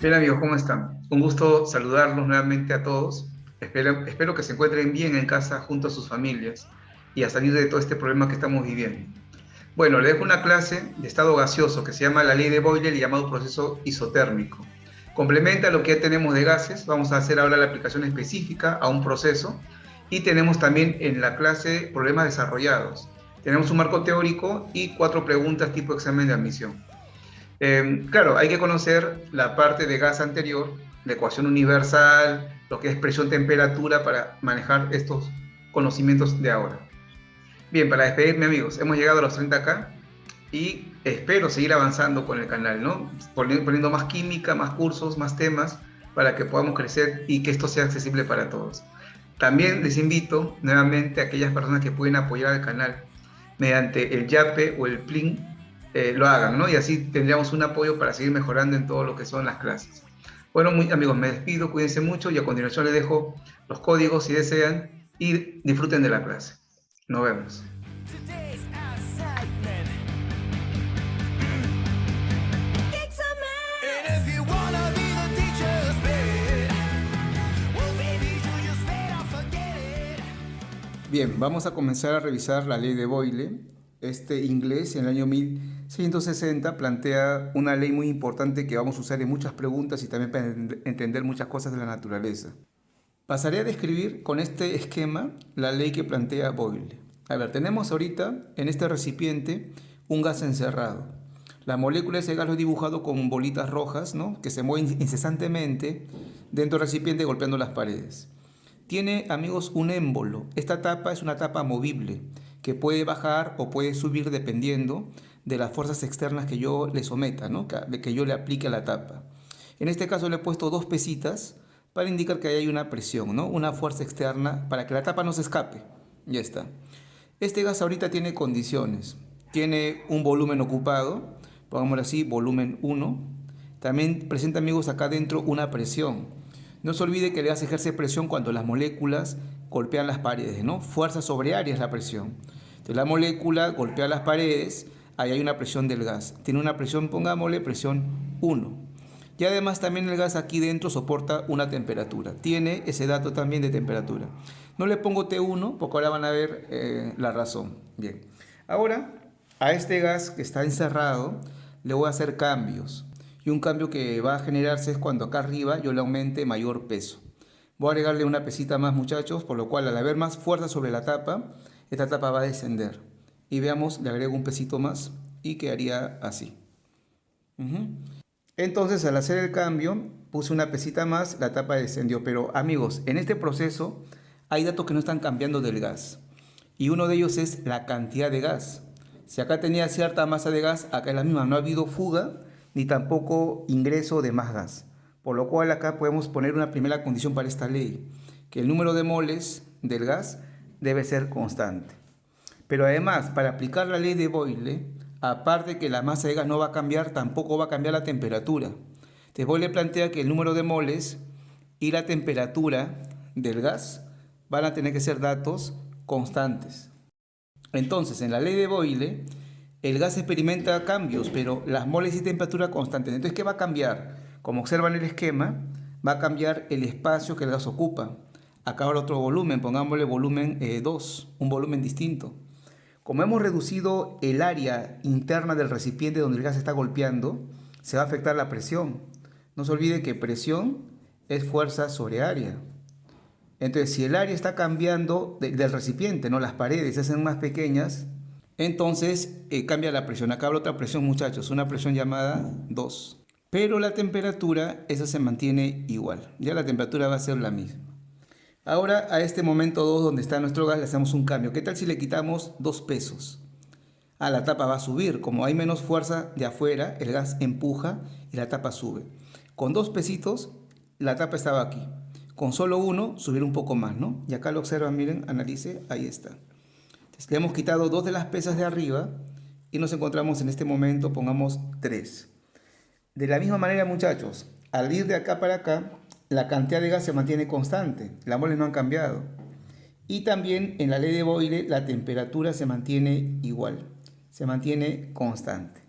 Bien amigos, ¿cómo están? Un gusto saludarlos nuevamente a todos. Espero que se encuentren bien en casa junto a sus familias y a salir de todo este problema que estamos viviendo. Bueno, les dejo una clase de estado gaseoso que se llama la ley de Boyle y llamado proceso isotérmico. Complementa lo que ya tenemos de gases. Vamos a hacer ahora la aplicación específica a un proceso y tenemos también en la clase problemas desarrollados. Tenemos un marco teórico y 4 preguntas tipo examen de admisión. Claro, hay que conocer la parte de gas anterior, la ecuación universal, lo que es presión-temperatura para manejar estos conocimientos de ahora. Bien, para despedirme amigos, hemos llegado a los 30K y espero seguir avanzando con el canal, ¿no? Poniendo más química, más cursos, más temas para que podamos crecer y que esto sea accesible para todos. También les invito nuevamente a aquellas personas que pueden apoyar al canal mediante el Yape o el Plin, lo hagan, ¿no? Y así tendríamos un apoyo para seguir mejorando en todo lo que son las clases. Bueno, amigos, me despido, cuídense mucho y a continuación les dejo los códigos si desean y disfruten de la clase. Nos vemos. Bien, vamos a comenzar a revisar la ley de Boyle. Este inglés en el año 1660 plantea una ley muy importante que vamos a usar en muchas preguntas y también para entender muchas cosas de la naturaleza. Pasaré a describir con este esquema la ley que plantea Boyle. A ver, tenemos ahorita en este recipiente un gas encerrado. La molécula de ese gas lo he dibujado con bolitas rojas, ¿no?, que se mueven incesantemente dentro del recipiente golpeando las paredes. Tiene, amigos, un émbolo. Esta tapa es una tapa movible que puede bajar o puede subir dependiendo de las fuerzas externas que yo le someta, ¿no?, que yo le aplique a la tapa. En este caso le he puesto dos pesitas para indicar que ahí hay una presión, ¿no?, una fuerza externa para que la tapa no se escape. Ya está. Este gas ahorita tiene condiciones. Tiene un volumen ocupado, pongámoslo así, volumen 1. También presenta, amigos, acá adentro una presión. No se olvide que el gas ejerce presión cuando las moléculas golpean las paredes, ¿no? Fuerza sobre área es la presión. Entonces la molécula golpea las paredes, ahí hay una presión del gas. Tiene una presión, pongámosle, presión 1. Y además también el gas aquí dentro soporta una temperatura. Tiene ese dato también de temperatura. No le pongo T1 porque ahora van a ver la razón. Bien. Ahora, a este gas que está encerrado le voy a hacer cambios. Y un cambio que va a generarse es cuando acá arriba yo le aumente mayor peso. Voy a agregarle una pesita más, muchachos, por lo cual al haber más fuerza sobre la tapa, esta tapa va a descender. Y veamos, le agrego un pesito más y quedaría así. Entonces, al hacer el cambio, puse una pesita más, la tapa descendió. Pero, amigos, en este proceso hay datos que no están cambiando del gas. Y uno de ellos es la cantidad de gas. Si acá tenía cierta masa de gas, acá es la misma. No ha habido fuga ni tampoco ingreso de más gas. Por lo cual acá podemos poner una primera condición para esta ley, que el número de moles del gas debe ser constante. Pero además, para aplicar la ley de Boyle, aparte que la masa de gas no va a cambiar, tampoco va a cambiar la temperatura. Entonces Boyle plantea que el número de moles y la temperatura del gas van a tener que ser datos constantes. Entonces, en la ley de Boyle, el gas experimenta cambios, pero las moles y temperatura constantes. Entonces, ¿qué va a cambiar? Como observan en el esquema, va a cambiar el espacio que el gas ocupa. Acá ahora otro volumen, pongámosle volumen 2, un volumen distinto. Como hemos reducido el área interna del recipiente donde el gas está golpeando, se va a afectar la presión. No se olvide que presión es fuerza sobre área. Entonces, si el área está cambiando del recipiente, ¿no?, las paredes se hacen más pequeñas, entonces cambia la presión. Acá habla otra presión, muchachos, una presión llamada 2. Pero la temperatura, esa se mantiene igual. Ya la temperatura va a ser la misma. Ahora a este momento 2 donde está nuestro gas le hacemos un cambio. ¿Qué tal si le quitamos 2 pesos? La tapa va a subir. Como hay menos fuerza de afuera, el gas empuja y la tapa sube. Con 2 pesitos, la tapa estaba aquí. Con solo uno, subir un poco más, ¿no? Y acá lo observan, miren, analice, ahí está. Entonces, le hemos quitado 2 de las pesas de arriba y nos encontramos en este momento, pongamos 3. De la misma manera, muchachos, al ir de acá para acá, la cantidad de gas se mantiene constante, las moles no han cambiado. Y también en la ley de Boyle la temperatura se mantiene igual, se mantiene constante.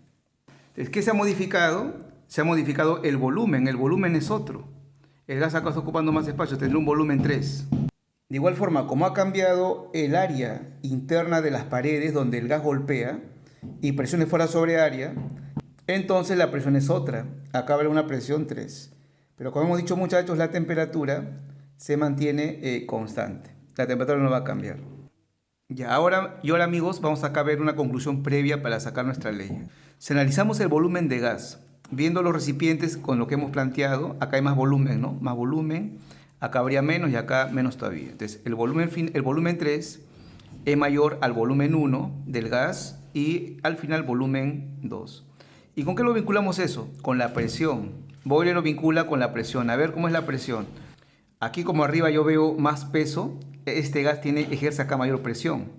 Entonces, ¿qué se ha modificado? se ha modificado el volumen es otro. El gas acá está ocupando más espacio, tendrá un volumen 3. De igual forma, como ha cambiado el área interna de las paredes donde el gas golpea y presión es fuera sobre área, entonces la presión es otra. Acá habrá una presión 3. Pero como hemos dicho, muchachos, la temperatura se mantiene constante. La temperatura no va a cambiar. Ya, ahora amigos, vamos acá a ver una conclusión previa para sacar nuestra ley. Si analizamos el volumen de gas, viendo los recipientes con lo que hemos planteado, acá hay más volumen, ¿no? Más volumen, acá habría menos y acá menos todavía. Entonces, el volumen 3 es mayor al volumen 1 del gas y al final volumen 2. ¿Y con qué lo vinculamos eso? Con la presión. Boyle lo vincula con la presión. A ver cómo es la presión. Aquí como arriba yo veo más peso, este gas ejerce acá mayor presión.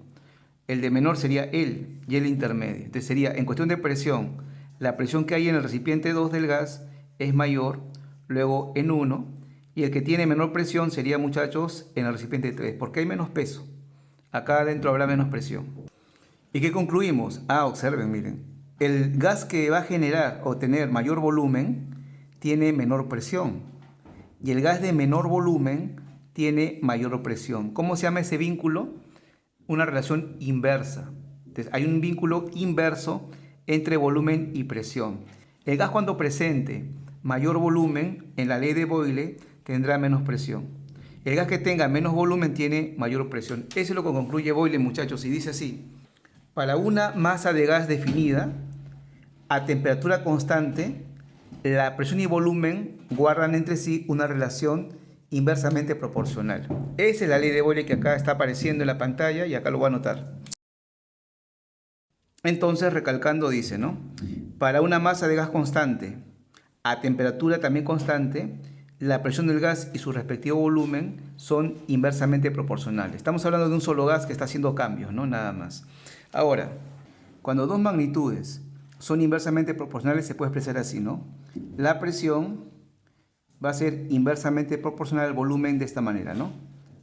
El de menor sería él y el intermedio. Entonces sería, en cuestión de presión, la presión que hay en el recipiente 2 del gas es mayor, luego en 1, y el que tiene menor presión sería, muchachos, en el recipiente 3, porque hay menos peso. Acá adentro habrá menos presión. ¿Y qué concluimos? Observen, miren. El gas que va a generar o tener mayor volumen tiene menor presión. Y el gas de menor volumen tiene mayor presión. ¿Cómo se llama ese vínculo? Una relación inversa. Entonces, hay un vínculo inverso entre volumen y presión. El gas cuando presente mayor volumen, en la ley de Boyle, tendrá menos presión. El gas que tenga menos volumen tiene mayor presión. Eso es lo que concluye Boyle, muchachos, y dice así. Para una masa de gas definida, a temperatura constante, la presión y volumen guardan entre sí una relación inversamente proporcional. Esa es la ley de Boyle que acá está apareciendo en la pantalla y acá lo voy a anotar. Entonces, recalcando, dice, ¿no? Para una masa de gas constante, a temperatura también constante, la presión del gas y su respectivo volumen son inversamente proporcionales. Estamos hablando de un solo gas que está haciendo cambios, ¿no? Nada más. Ahora, cuando dos magnitudes son inversamente proporcionales, se puede expresar así, ¿no? La presión va a ser inversamente proporcional al volumen de esta manera, ¿no?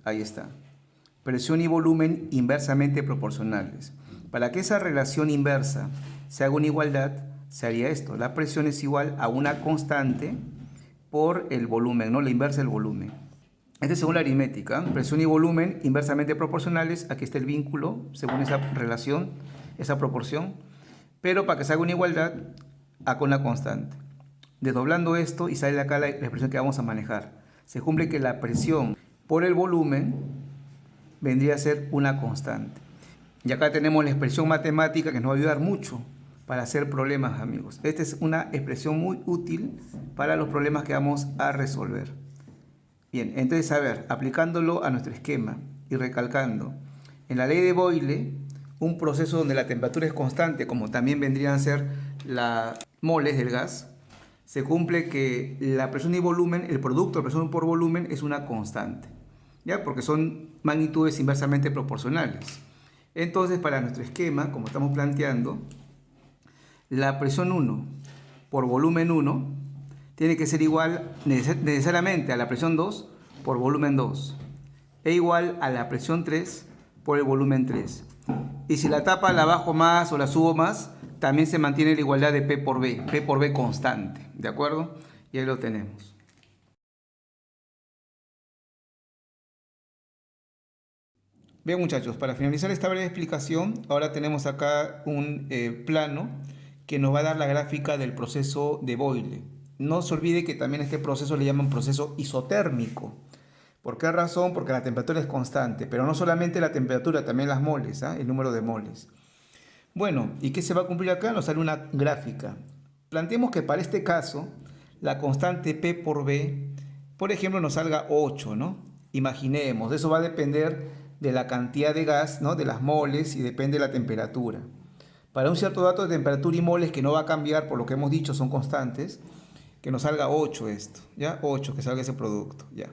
Ahí está. Presión y volumen inversamente proporcionales. Para que esa relación inversa se haga una igualdad, se haría esto. La presión es igual a una constante por el volumen, ¿no? La inversa del volumen. Este es según la aritmética. Presión y volumen inversamente proporcionales. Aquí está el vínculo, según esa relación, esa proporción. Pero para que se haga una igualdad, hago una constante. Desdoblando esto y sale acá la expresión que vamos a manejar. Se cumple que la presión por el volumen vendría a ser una constante. Y acá tenemos la expresión matemática que nos va a ayudar mucho para hacer problemas, amigos. Esta es una expresión muy útil para los problemas que vamos a resolver. Bien, entonces, a ver, aplicándolo a nuestro esquema y recalcando. En la ley de Boyle, un proceso donde la temperatura es constante, como también vendrían a ser las moles del gas, se cumple que la presión y volumen, el producto de presión por volumen es una constante, ¿ya? Porque son magnitudes inversamente proporcionales. Entonces, para nuestro esquema, como estamos planteando, la presión 1 por volumen 1 tiene que ser igual necesariamente a la presión 2 por volumen 2 e igual a la presión 3 por el volumen 3. Y si la tapa la bajo más o la subo más, también se mantiene la igualdad de P por B constante, ¿de acuerdo? Y ahí lo tenemos. Bien, muchachos, para finalizar esta breve explicación, ahora tenemos acá un plano que nos va a dar la gráfica del proceso de Boyle. No se olvide que también este proceso le llaman proceso isotérmico. ¿Por qué razón? Porque la temperatura es constante, pero no solamente la temperatura, también las moles, el número de moles. Bueno, ¿y qué se va a cumplir acá? Nos sale una gráfica. Planteemos que para este caso, la constante P por B, por ejemplo, nos salga 8, ¿no? Imaginemos, eso va a depender de la cantidad de gas, ¿no? De las moles y depende de la temperatura. Para un cierto dato de temperatura y moles que no va a cambiar, por lo que hemos dicho, son constantes, que nos salga 8 esto, ¿ya? 8, que salga ese producto, ¿ya?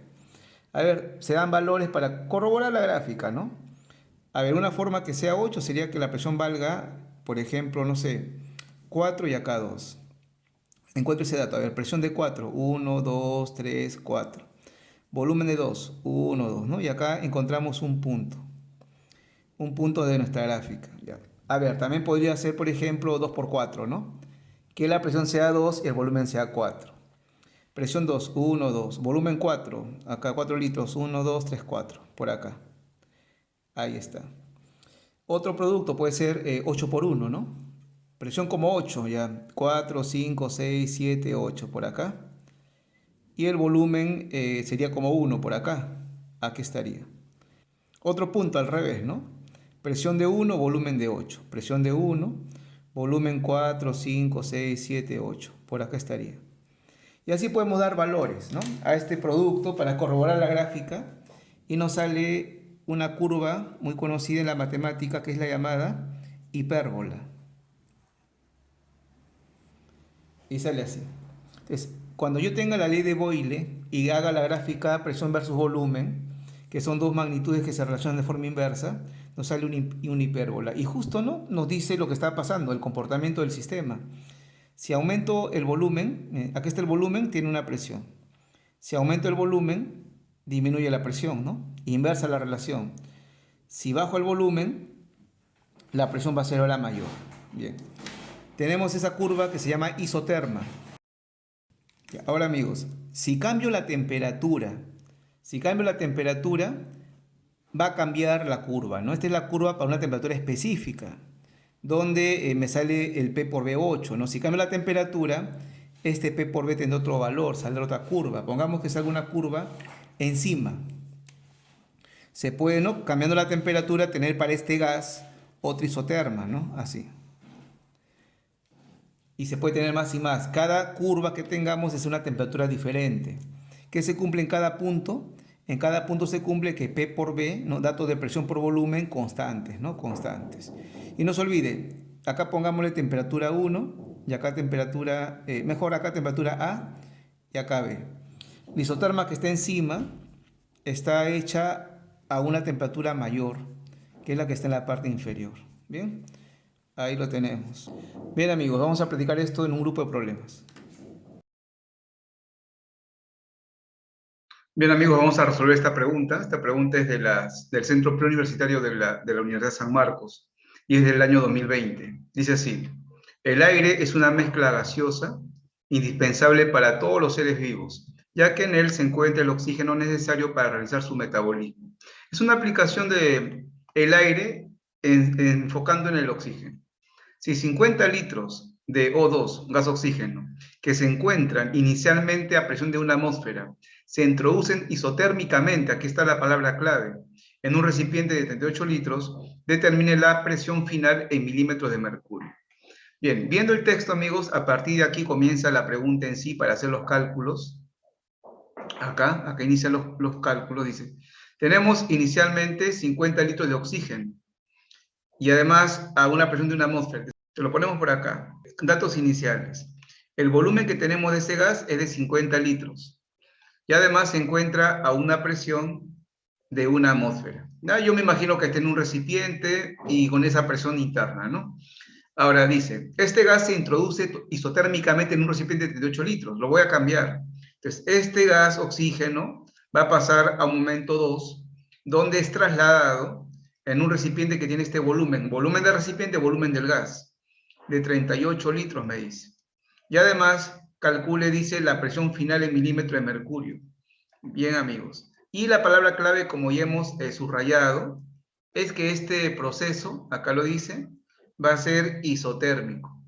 A ver, se dan valores para corroborar la gráfica, ¿no? A ver, una forma que sea 8 sería que la presión valga, por ejemplo, no sé, 4 y acá 2. Encuentro ese dato. A ver, presión de 4, 1, 2, 3, 4. Volumen de 2, 1, 2, ¿no? Y acá encontramos un punto de nuestra gráfica, ¿ya? A ver, también podría ser, por ejemplo, 2 por 4, ¿no? que la presión sea 2 y el volumen sea 4. Presión 2, 1, 2. Volumen 4, acá 4 litros, 1, 2, 3, 4, por acá. Ahí está. Otro producto puede ser 8 por 1, ¿no? Presión como 8, ya. 4, 5, 6, 7, 8 por acá. Y el volumen sería como 1 por acá. Aquí estaría. Otro punto al revés, ¿no? Presión de 1, volumen de 8. Presión de 1, volumen 4, 5, 6, 7, 8. Por acá estaría. Y así podemos dar valores, ¿no?, a este producto para corroborar la gráfica y nos sale una curva muy conocida en la matemática que es la llamada hipérbola. Y sale así. Entonces, cuando yo tenga la ley de Boyle y haga la gráfica presión versus volumen, que son dos magnitudes que se relacionan de forma inversa, nos sale una hipérbola. Y justo, ¿no?, nos dice lo que está pasando, el comportamiento del sistema. Si aumento el volumen, aquí está el volumen, tiene una presión. Si aumento el volumen, disminuye la presión, ¿no? Inversa la relación. Si bajo el volumen, la presión va a ser ahora mayor. Bien. Tenemos esa curva que se llama isoterma. Ahora, amigos, si cambio la temperatura, va a cambiar la curva, ¿no? Esta es la curva para una temperatura específica, donde me sale el P por B 8, ¿no? Si cambio la temperatura, este P por B tendrá otro valor, saldrá otra curva. Pongamos que salga una curva encima. Se puede, ¿no?, cambiando la temperatura, tener para este gas otra isoterma, ¿no? Así. Y se puede tener más y más. Cada curva que tengamos es una temperatura diferente. ¿Qué se cumple en cada punto? En cada punto se cumple que P por B, ¿no?, datos de presión por volumen constantes, ¿no? Constantes. Y no se olvide, acá pongámosle temperatura 1 y acá temperatura, mejor acá temperatura A y acá B. La isoterma que está encima está hecha a una temperatura mayor, que es la que está en la parte inferior. Bien, ahí lo tenemos. Bien, amigos, vamos a practicar esto en un grupo de problemas. Bien, amigos, vamos a resolver esta pregunta. Esta pregunta es del Centro Preuniversitario de la Universidad de San Marcos y es del año 2020. Dice así: el aire es una mezcla gaseosa indispensable para todos los seres vivos, ya que en él se encuentra el oxígeno necesario para realizar su metabolismo. Es una aplicación de el aire enfocando en el oxígeno. Si 50 litros de O2, gas oxígeno, que se encuentran inicialmente a presión de una atmósfera, se introducen isotérmicamente, aquí está la palabra clave, en un recipiente de 38 litros, determine la presión final en milímetros de mercurio. Bien, viendo el texto, amigos, a partir de aquí comienza la pregunta en sí para hacer los cálculos. Acá inician los cálculos, dice. Tenemos inicialmente 50 litros de oxígeno y además a una presión de una atmósfera. Se lo ponemos por acá. Datos iniciales. El volumen que tenemos de ese gas es de 50 litros. Y además se encuentra a una presión de una atmósfera. Yo me imagino que está en un recipiente y con esa presión interna, ¿no? Ahora dice, este gas se introduce isotérmicamente en un recipiente de 38 litros. Lo voy a cambiar. Entonces, este gas, oxígeno, va a pasar a un momento 2, donde es trasladado en un recipiente que tiene este volumen. Volumen del recipiente, volumen del gas. De 38 litros, me dice. Y además, calcule, dice, la presión final en milímetro de mercurio. Bien, amigos. Y la palabra clave, como ya hemos subrayado, es que este proceso, acá lo dice, va a ser isotérmico,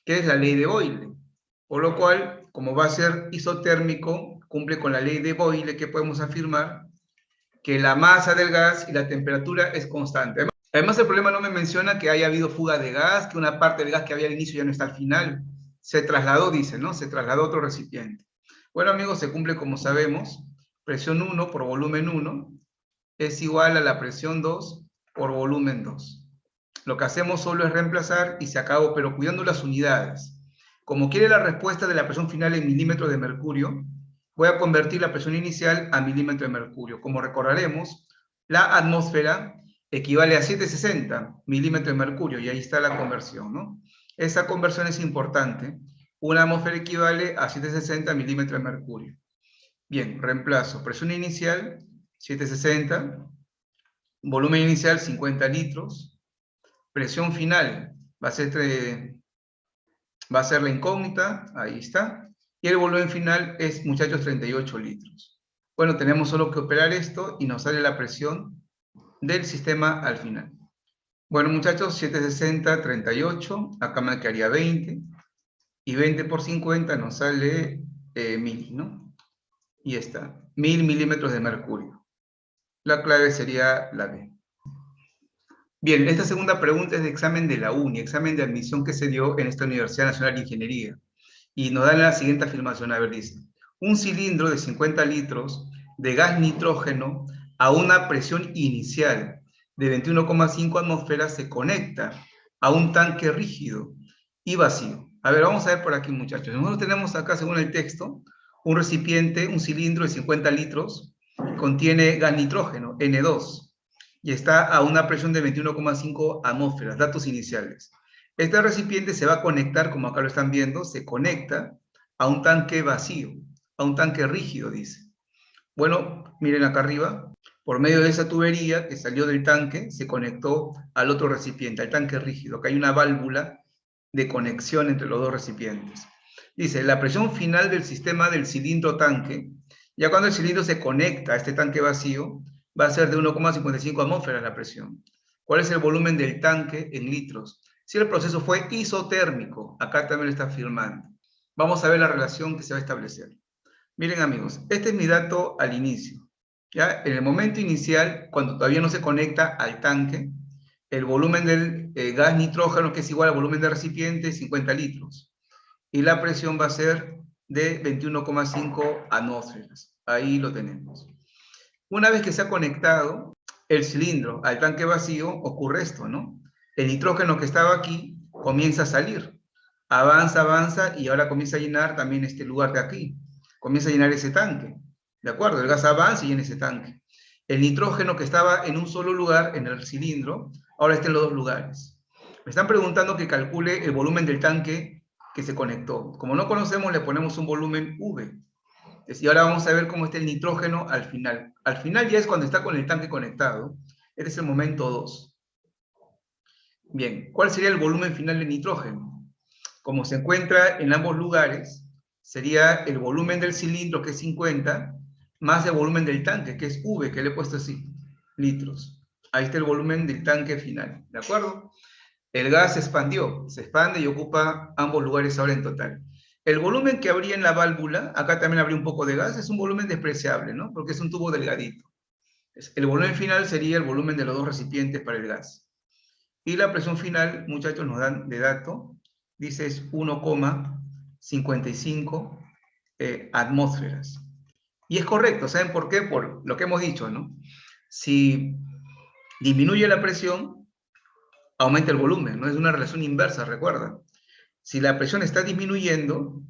que es la ley de Boyle. Por lo cual, como va a ser isotérmico, cumple con la ley de Boyle, que podemos afirmar que la masa del gas y la temperatura es constante. Además, el problema no me menciona que haya habido fuga de gas, que una parte del gas que había al inicio ya no está al final. Se trasladó, dice, ¿no? Se trasladó a otro recipiente. Bueno, amigos, se cumple como sabemos. Presión 1 por volumen 1 es igual a la presión 2 por volumen 2. Lo que hacemos solo es reemplazar y se acabó, pero cuidando las unidades. Como quiere la respuesta de la presión final en milímetros de mercurio, voy a convertir la presión inicial a milímetros de mercurio. Como recordaremos, la atmósfera equivale a 760 milímetros de mercurio y ahí está la conversión, ¿no? Esa conversión es importante. Una atmósfera equivale a 760 milímetros de mercurio. Bien, reemplazo. Presión inicial, 760. Volumen inicial, 50 litros. Presión final va a ser Va a ser la incógnita, ahí está. Y el volumen final es, muchachos, 38 litros. Bueno, tenemos solo que operar esto y nos sale la presión del sistema al final. Bueno, muchachos, 760, 38, acá me quedaría 20, y 20 por 50 nos sale 1000, ¿no? Y está, 1000 milímetros de mercurio. La clave sería la B. Bien, esta segunda pregunta es de examen de la UNI, examen de admisión que se dio en esta Universidad Nacional de Ingeniería. Y nos dan la siguiente afirmación, a ver, dice, un cilindro de 50 litros de gas nitrógeno a una presión inicial de 21,5 atmósferas se conecta a un tanque rígido y vacío. A ver, vamos a ver por aquí, muchachos. Nosotros tenemos acá, según el texto, un recipiente, un cilindro de 50 litros, contiene gas nitrógeno, N2, y está a una presión de 21,5 atmósferas, datos iniciales. Este recipiente se va a conectar, como acá lo están viendo, se conecta a un tanque vacío, a un tanque rígido, dice. Bueno, miren acá arriba, por medio de esa tubería que salió del tanque, se conectó al otro recipiente, al tanque rígido. Acá hay una válvula de conexión entre los dos recipientes. Dice, la presión final del sistema del cilindro tanque, ya cuando el cilindro se conecta a este tanque vacío, va a ser de 1,55 atmósferas la presión. ¿Cuál es el volumen del tanque en litros? Si el proceso fue isotérmico, acá también lo está afirmando. Vamos a ver la relación que se va a establecer. Miren, amigos, este es mi dato al inicio. ¿Ya? En el momento inicial, cuando todavía no se conecta al tanque, el volumen del gas nitrógeno, que es igual al volumen del recipiente, 50 litros. Y la presión va a ser de 21,5 atmósferas. Ahí lo tenemos. Una vez que se ha conectado el cilindro al tanque vacío, ocurre esto, ¿no? El nitrógeno que estaba aquí comienza a salir. Avanza, avanza y ahora comienza a llenar también este lugar de aquí. Comienza a llenar ese tanque. ¿De acuerdo? El gas avanza y llena ese tanque. El nitrógeno que estaba en un solo lugar, en el cilindro, ahora está en los dos lugares. Me están preguntando que calcule el volumen del tanque que se conectó. Como no conocemos, le ponemos un volumen V. Y ahora vamos a ver cómo está el nitrógeno al final. Al final ya es cuando está con el tanque conectado. Este es el momento 2. Bien, ¿cuál sería el volumen final del nitrógeno? Como se encuentra en ambos lugares, sería el volumen del cilindro, que es 50, más el volumen del tanque, que es V, que le he puesto así, litros. Ahí está el volumen del tanque final, ¿de acuerdo? El gas se expandió, se expande y ocupa ambos lugares ahora en total. El volumen que habría en la válvula, acá también habría un poco de gas, es un volumen despreciable, ¿no? Porque es un tubo delgadito. El volumen final sería el volumen de los dos recipientes para el gas. Y la presión final, muchachos, nos dan de dato, dice es 1,55 atmósferas. Y es correcto, ¿saben por qué? Por lo que hemos dicho, ¿no? Si disminuye la presión, aumenta el volumen, ¿no? Es una relación inversa, recuerda. Si la presión está disminuyendo,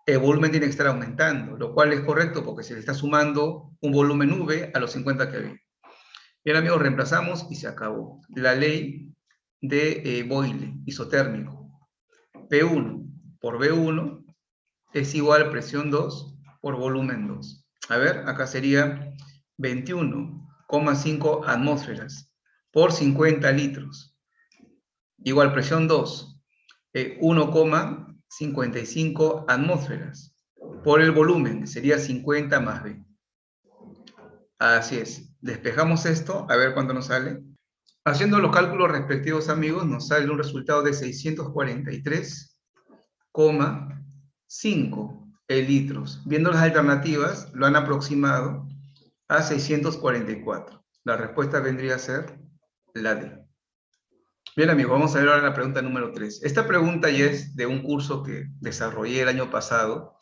el volumen tiene que estar aumentando, lo cual es correcto porque se le está sumando un volumen V a los 50 que había. Bien, amigos, reemplazamos y se acabó. La ley de Boyle, isotérmico. P1 por V1 es igual a presión 2 por volumen 2. A ver, acá sería 21,5 atmósferas por 50 litros. Igual presión 2, 1,55 atmósferas por el volumen, que sería 50 más B. Así es. Despejamos esto, a ver cuánto nos sale. Haciendo los cálculos respectivos, amigos, nos sale un resultado de 643,5 litros. Viendo las alternativas, lo han aproximado a 644. La respuesta vendría a ser la D. Bien, amigos, vamos a ver ahora la pregunta número 3. Esta pregunta ya es de un curso que desarrollé el año pasado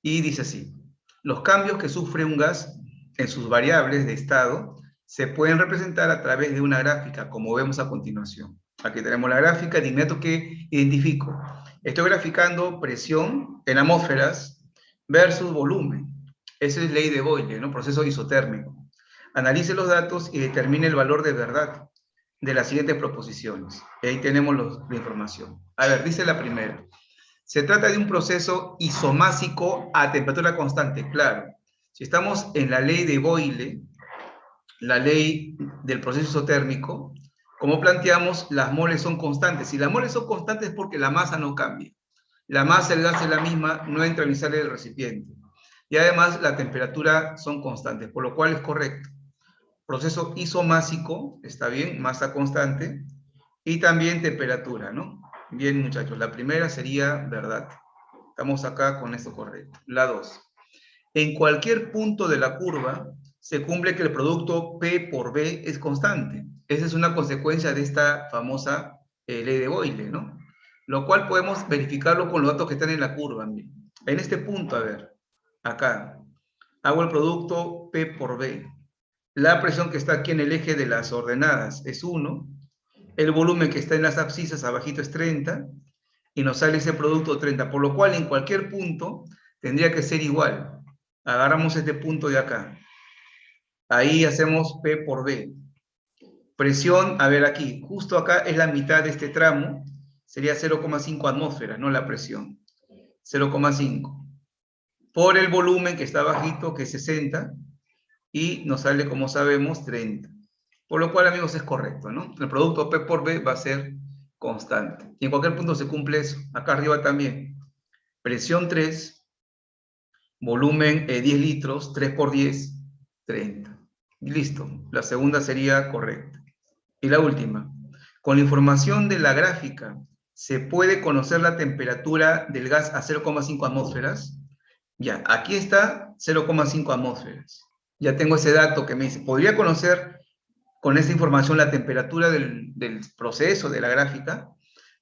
y dice así: los cambios que sufre un gas en sus variables de estado se pueden representar a través de una gráfica, como vemos a continuación. Aquí tenemos la gráfica, de inmediato que identifico. Estoy graficando presión en atmósferas versus volumen. Esa es ley de Boyle, ¿no? Proceso isotérmico. Analice los datos y determine el valor de verdad de las siguientes proposiciones. Y ahí tenemos la información. A ver, dice la primera. Se trata de un proceso isomásico a temperatura constante. Claro, si estamos en la ley de Boyle, la ley del proceso isotérmico, como planteamos, las moles son constantes. Si las moles son constantes es porque la masa no cambia. la masa del gas es la misma, no entra ni sale del recipiente. Y además la temperatura son constantes, por lo cual es correcto. Proceso isomásico, está bien, masa constante, y también temperatura, ¿no? Bien, muchachos, la primera sería verdad. Estamos acá con esto correcto. La 2. En cualquier punto de la curva se cumple que el producto P por B es constante. Esa es una consecuencia de esta famosa ley de Boyle, ¿no? Lo cual podemos verificarlo con los datos que están en la curva. Miren. En este punto, a ver, acá, hago el producto P por B. La presión que está aquí en el eje de las ordenadas es 1. El volumen que está en las abscisas abajito es 30. Y nos sale ese producto 30. Por lo cual, en cualquier punto, tendría que ser igual. Agarramos este punto de acá. Ahí hacemos P por B. Presión, a ver aquí, justo acá es la mitad de este tramo. Sería 0,5 atmósferas, no la presión. 0,5. Por el volumen que está bajito, que es 60. Y nos sale, como sabemos, 30. Por lo cual, amigos, es correcto, ¿no? El producto P por B va a ser constante. Y en cualquier punto se cumple eso. Acá arriba también. Presión 3. Volumen 10 litros, 3 por 10, 30. Listo, la segunda sería correcta. Y la última, con la información de la gráfica, ¿se puede conocer la temperatura del gas a 0,5 atmósferas? Ya, aquí está 0,5 atmósferas. Ya tengo ese dato que me dice, ¿podría conocer con esta información la temperatura del proceso, de la gráfica?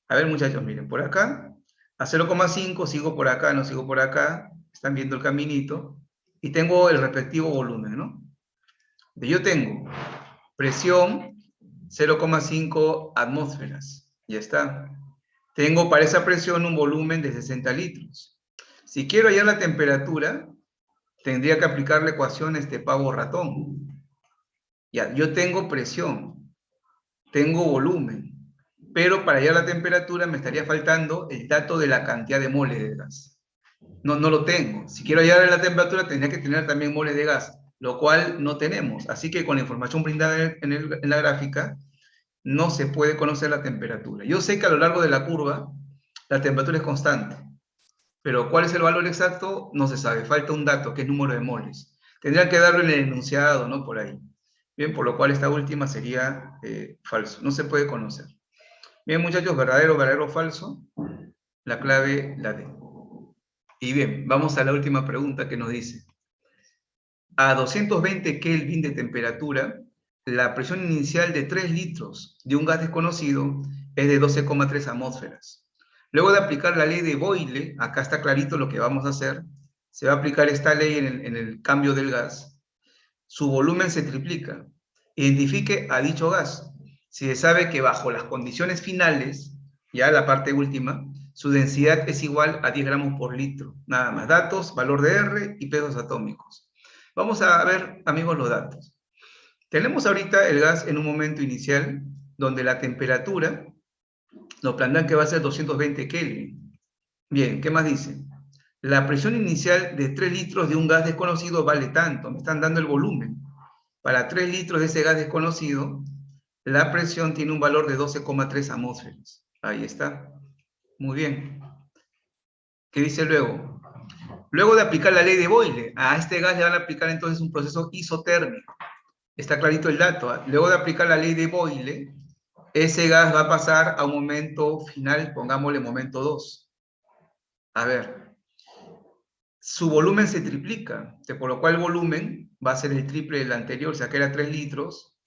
A ver, muchachos, miren, por acá, a 0,5, sigo por acá, no sigo por acá, están viendo el caminito, y tengo el respectivo volumen, ¿no? Yo tengo presión 0,5 atmósferas, ya está. Tengo para esa presión un volumen de 60 litros. Si quiero hallar la temperatura, tendría que aplicar la ecuación pavo ratón. Ya, yo tengo presión, tengo volumen, pero para hallar la temperatura me estaría faltando el dato de la cantidad de moles de gas. No lo tengo. Si quiero hallar la temperatura, tendría que tener también moles de gas, lo cual no tenemos. Así que con la información brindada en la gráfica, no se puede conocer la temperatura. Yo sé que a lo largo de la curva, la temperatura es constante, pero ¿cuál es el valor exacto? No se sabe. Falta un dato, que es número de moles. Tendrían que darlo en el enunciado, ¿no? Por ahí. Bien, por lo cual esta última sería falso. No se puede conocer. Bien, muchachos, verdadero, verdadero, falso. La clave, la D. Y bien, vamos a la última pregunta que nos dice. A 220 Kelvin de temperatura, la presión inicial de 3 litros de un gas desconocido es de 12,3 atmósferas. Luego de aplicar la ley de Boyle, acá está clarito lo que vamos a hacer, se va a aplicar esta ley en el cambio del gas, su volumen se triplica. Identifique a dicho gas. Si se sabe que bajo las condiciones finales, ya la parte última, su densidad es igual a 10 gramos por litro. Nada más. Datos, valor de R y pesos atómicos. Vamos a ver, amigos, los datos. Tenemos ahorita el gas en un momento inicial donde la temperatura nos plantean que va a ser 220 Kelvin. Bien, ¿qué más dice? La presión inicial de 3 litros de un gas desconocido vale tanto. Me están dando el volumen. Para 3 litros de ese gas desconocido, la presión tiene un valor de 12,3 atmósferas. Ahí está. Muy bien. ¿Qué dice luego? Luego de aplicar la ley de Boyle, a este gas le van a aplicar entonces un proceso isotérmico. Está clarito el dato. ¿Eh? Luego de aplicar la ley de Boyle, ese gas va a pasar a un momento final, pongámosle momento 2. A ver, su volumen se triplica, por lo cual el volumen va a ser el triple del anterior, o sea que era 3 litros,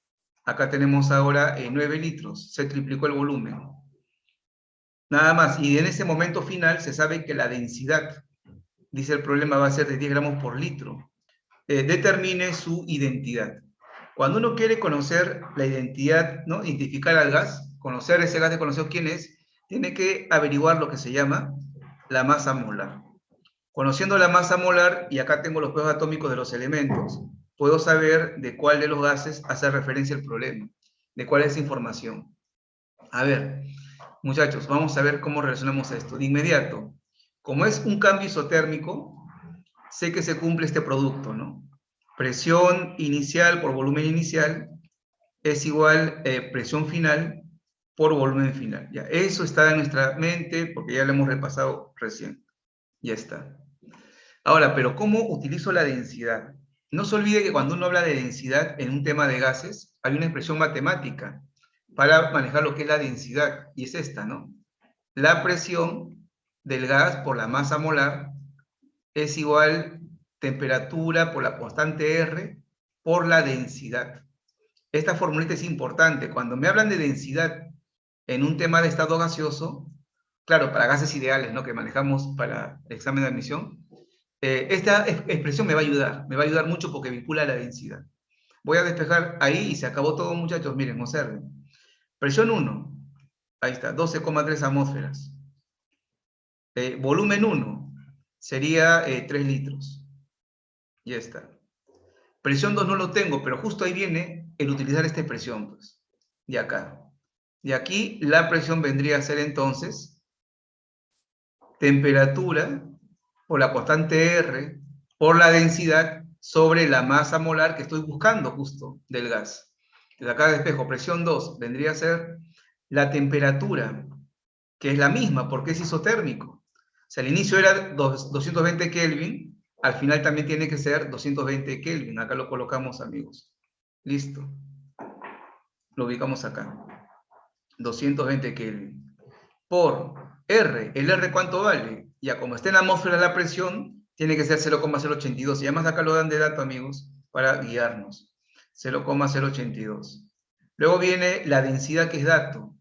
acá tenemos ahora 9 litros, se triplicó el volumen. Nada más, y en ese momento final se sabe que la densidad, dice el problema, va a ser de 10 gramos por litro. Determine su identidad. Cuando uno quiere conocer la identidad, ¿no? Identificar al gas, conocer ese gas desconocido quién es, tiene que averiguar lo que se llama la masa molar. Conociendo la masa molar, y acá tengo los pesos atómicos de los elementos, puedo saber de cuál de los gases hace referencia el problema, de cuál es la información. A ver, muchachos, vamos a ver cómo relacionamos esto. De inmediato, como es un cambio isotérmico, sé que se cumple este producto, ¿no? Presión inicial por volumen inicial es igual presión final por volumen final. Ya, eso está en nuestra mente porque ya lo hemos repasado recién. Ya está. Ahora, pero ¿cómo utilizo la densidad? No se olvide que cuando uno habla de densidad en un tema de gases, hay una expresión matemática para manejar lo que es la densidad, y es esta, ¿no? La presión del gas por la masa molar es igual temperatura por la constante R por la densidad. Esta formulita es importante. Cuando me hablan de densidad en un tema de estado gaseoso, claro, para gases ideales, ¿no? Que manejamos para el examen de admisión, esta expresión me va a ayudar mucho porque vincula la densidad. Voy a despejar ahí y se acabó todo, muchachos. Miren, observen. Presión 1, ahí está, 12,3 atmósferas. Volumen 1 sería 3 litros. Ya está. Presión 2 no lo tengo, pero justo ahí viene el utilizar esta expresión, pues, de acá. De aquí la presión vendría a ser entonces temperatura por la constante R por la densidad sobre la masa molar que estoy buscando justo del gas. Desde acá despejo, presión 2 vendría a ser la temperatura, que es la misma porque es isotérmico. O sea, al inicio era 220 Kelvin, al final también tiene que ser 220 Kelvin. Acá lo colocamos, amigos. Listo. Lo ubicamos acá. 220 Kelvin. Por R. ¿El R cuánto vale? Ya, como está en la atmósfera la presión, tiene que ser 0,082. Y además acá lo dan de dato, amigos, para guiarnos. 0,082. Luego viene la densidad, que es dato.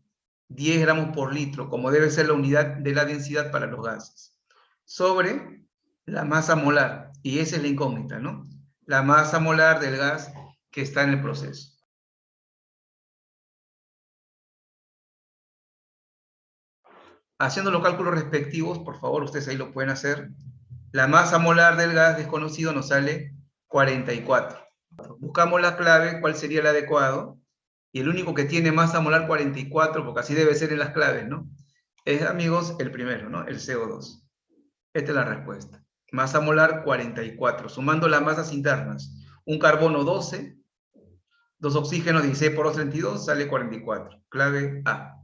10 gramos por litro, como debe ser la unidad de la densidad para los gases. Sobre la masa molar. Y esa es la incógnita, ¿no? La masa molar del gas que está en el proceso. Haciendo los cálculos respectivos, por favor, ustedes ahí lo pueden hacer. La masa molar del gas desconocido nos sale 44. Buscamos la clave, cuál sería el adecuado, y el único que tiene masa molar 44, porque así debe ser en las claves, ¿no? Es, amigos, el primero, ¿no? El CO2. Esta es la respuesta. Masa molar 44, sumando las masas internas. Un carbono 12, dos oxígenos 16 por 2, 32, sale 44. Clave A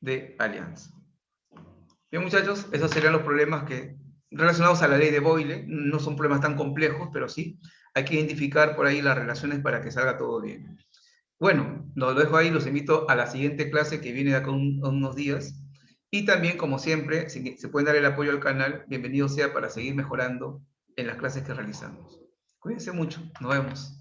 de Alianza. Bien, muchachos, esos serían los problemas que relacionados a la ley de Boyle. No son problemas tan complejos, pero sí hay que identificar por ahí las relaciones para que salga todo bien. Bueno, lo dejo ahí, los invito a la siguiente clase que viene de acá unos días. Y también, como siempre, si se pueden dar el apoyo al canal, bienvenido sea para seguir mejorando en las clases que realizamos. Cuídense mucho, nos vemos.